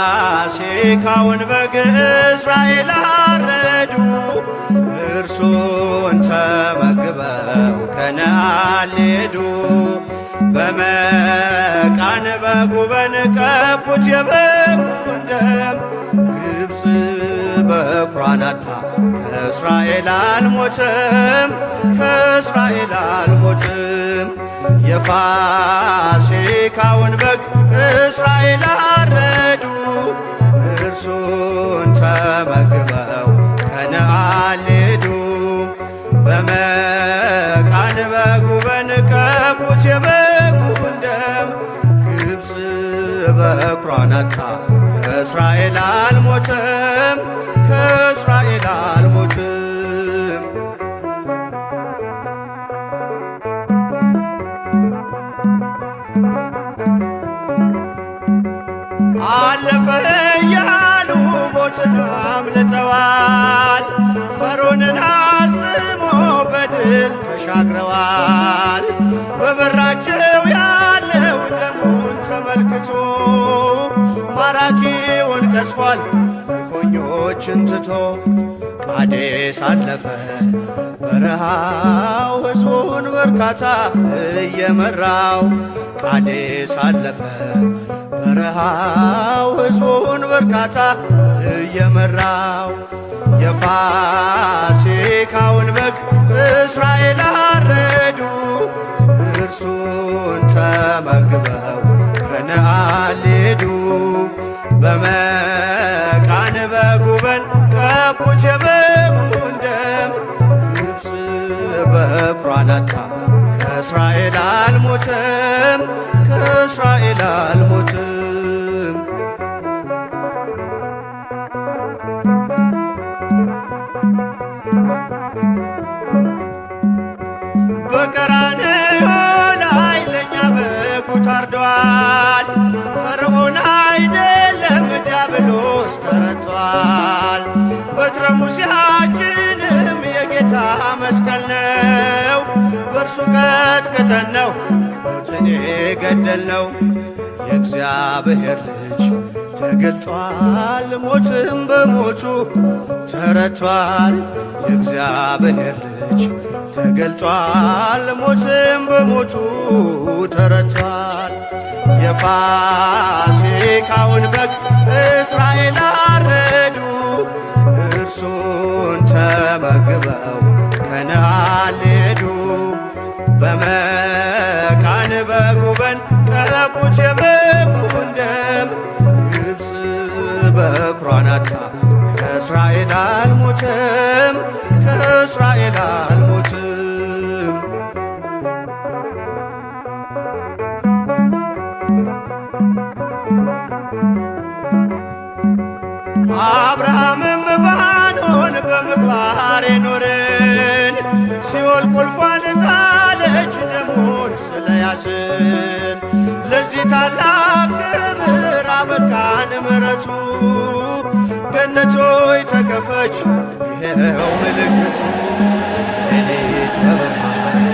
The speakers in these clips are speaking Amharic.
የፋሲካውን በግ እስራኤል አረዱ። እርሱን ተመግበው ከነዓን ሊሄዱ በመቃን በጉበን ቀቡት የበጉን ደም። ግብፅ በኵራን አጥታ ከእስራኤል አልሞትም፣ ከእስራኤል አልሞትም። የፋሲካውን በግ እስራኤል አረዱ። እርሱን ተመግበው ከነዓን ሊሄዱ በመቃን በጉበን ቀቡት የበጉን ደም። ግብፅ በኵራን አጥታ ከእስራኤል አልሞትም፣ ከእስራኤል አልሞትም። አለፈ እያሉ ሞትን አምልጠዋል። ፈርዖንን አስጥሞ በድል ተሻግረዋል። በበራቸው ያለው ደሙን ተመልክቶ ማራኪውን ቀስፏል ምርኮኞችን ትቶ። ቃዴስ አለፈ በረሃው ሕዝቡን በርካታ እየመራው። ቃዴስ አለፈ በረሃው ሕዝቡን በርካታ እየመራው። የፋሲካውን በግ እስራኤል አረዱ። እርሱን ተመግበው ከነዓን ሊሄዱ በመቃን በጉበን ቀቡት የበጉን ደም። ግብፅ በኵራን አጥታ ከእስራኤል አልሞትም፣ ከእስራኤል አልሞትም። በቀራንዮ ላይ ለእኛ በጉ ታርዷል። ፈርዖን አይደለም ዲያብሎስ ተረቷል። በትረ ሙሴያችንም የጌታ መስቀል ነው። በእርሱ ቀጥቅጠን ነው ሞትን የገደልነው። የእግዚአብሔር ልጅ ተገልጧል፣ ሞትም በሞቱ ተረቷል። የእግዚአብሔር ልጅ ተገልጧል፣ ሞትም በሞቱ ተረቷል። የፋሲካውን በግ እስራኤል አረዱ። እርሱን ተመግበው ከነዓን ሊሄዱ በመቃን በጉበን ቀቡት የበጉን ደም። ግብፅ በኵራን አጥታ ከእስራኤል አልሞትም፣ ከእስራኤል አልሞትም። አብርሃምም ባኖን በምግባር የኖርን ሲኦል ቁልፏን ጣለች ደሙን ስለያዝን። ለዚህ ታላቅ ክብር አበቃን ምሕረቱ። ገነት ሆይ ተከፈች ይኸው ምልክቱ። ሌሊት በብርሃን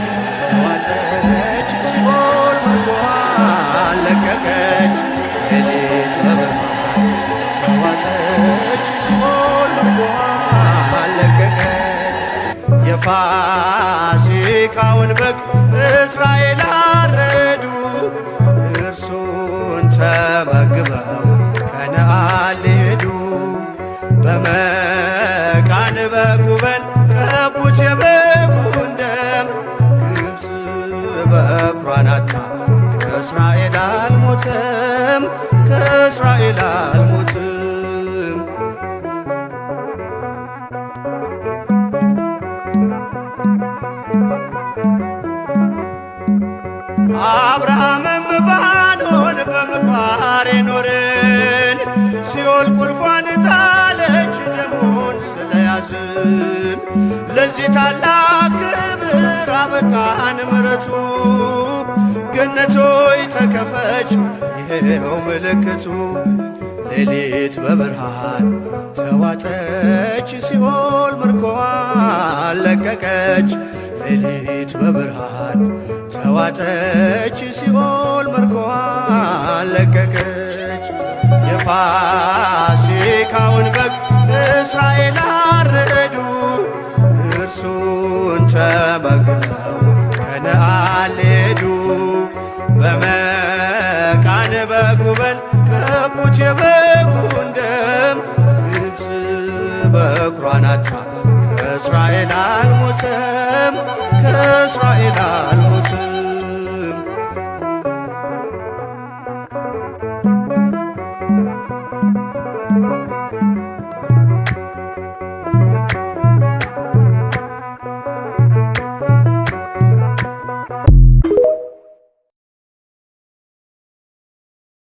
ተዋጠች ሲኦል ምርኮዋን ለቀቀች። ሌሊት በብርሃን ተዋጠች ሲኦል ምርኮዋን ለቀቀች። የፋሲካውን በግ እስራኤል አረዱ። እርሱን ተመግበው ከነዓን ሊሄዱ በመቃን በጉበን ቀቡት የበጉን ደም። ግብፅ በኵራን አጥታ ከእስራኤል አልሞትም፣ ከእስራኤል አልሞትም። አብርሃምም ባኖን በምግባር የኖርን ሲኦል ቁልፏን ጣለች ደሙን ስለያዝን። ለዚህ ታላቅ ክብር አበቃን ምሕረቱ። ገነት ሆይ ተከፈች ይኸው ምልክቱ። ሌሊት በብርሃን ተዋጠች ሲኦል ምርኮዋን ለቀቀች። ሌሊት በብርሃን ተዋጠች ሲኦል ምርኮዋን ለቀቀች። የፋሲካውን በግ እስራኤል አረዱ። እርሱን ተመግበው ከነዓን ሄዱ። በመቃን በጉበን ቀቡት የበጉን ደም። ግብፅ በኵሯን አጥታ ከእስራኤል አልሞተም፣ ከእስራኤል አልሞተም።